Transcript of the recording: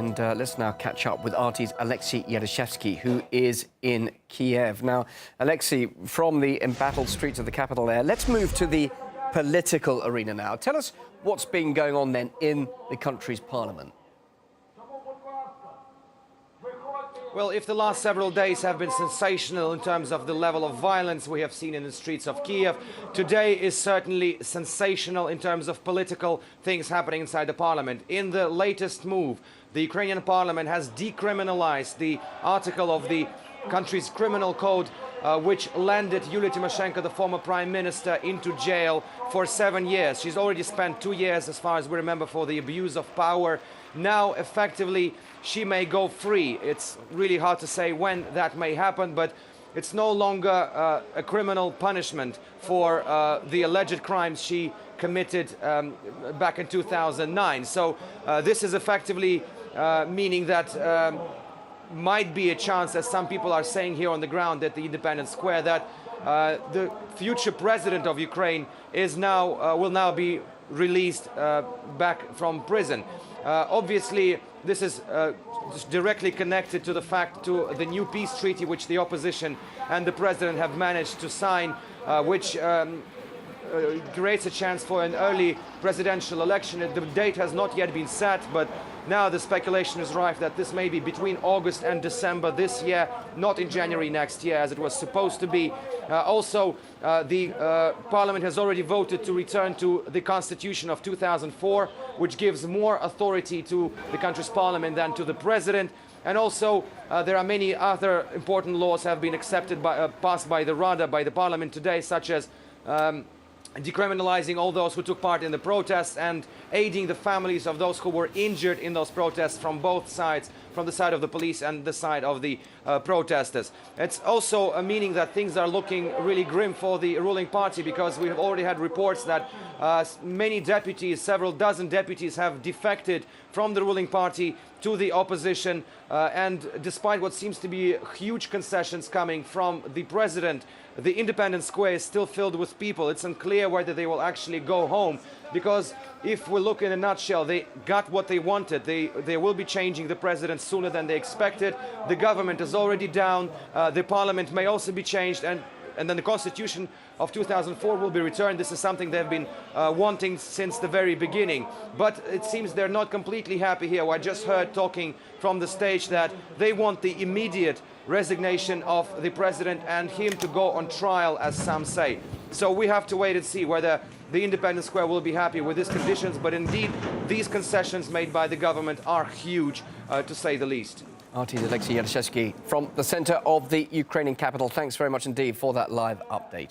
And let's now catch up with RT's Alexei Yaroshevsky, who is in Kiev. Now, Alexei, from the embattled streets of the capital there, let's move to the political arena now. Tell us what's been going on then in the country's parliament. Well, if the last several days have been sensational in terms of the level of violence we have seen in the streets of Kiev, today is certainly sensational in terms of political things happening inside the parliament. In the latest move, the Ukrainian parliament has decriminalized the article of the country's criminal code which landed Yulia Tymoshenko, the former prime minister, into jail for 7 years. She's already spent 2 years, as far as we remember, for the abuse of power. Now, effectively, she may go free. It's really hard to say when that may happen, but it's no longer a criminal punishment for the alleged crimes she committed back in 2009. So this is effectively meaning that might be a chance, as some people are saying here on the ground at the Independence Square, that the future president of Ukraine is now will now be released back from prison. Obviously, this is directly connected to the fact to the new peace treaty which the opposition and the president have managed to sign, which creates a chance for an early presidential election. The date has not yet been set, but now the speculation is rife that this may be between August and December this year, not in January next year, as it was supposed to be. Also, the parliament has already voted to return to the constitution of 2004, which gives more authority to the country's parliament than to the president. And also, there are many other important laws have been accepted by, passed by the Rada, by the parliament today, such as decriminalizing all those who took part in the protests and aiding the families of those who were injured in those protests from both sides, from the side of the police and the side of the protesters. It's also a meaning that things are looking really grim for the ruling party, because we have already had reports that many deputies, several dozen deputies, have defected from the ruling party to the opposition, and despite what seems to be huge concessions coming from the president, the Independence Square is still filled with people. It's unclear whether they will actually go home, because if we look in a nutshell, they got what they wanted. They will be changing the president sooner than they expected. The government is already down. The parliament may also be changed, and then the constitution of 2004 will be returned. This is something they've been wanting since the very beginning. But it seems they're not completely happy here. I just heard talking from the stage that they want the immediate resignation of the president and him to go on trial, as some say. So we have to wait and see whether the Independence Square will be happy with these conditions. But indeed, these concessions made by the government are huge, to say the least. RT's Alexei Yaroshevsky from the centre of the Ukrainian capital. Thanks very much indeed for that live update.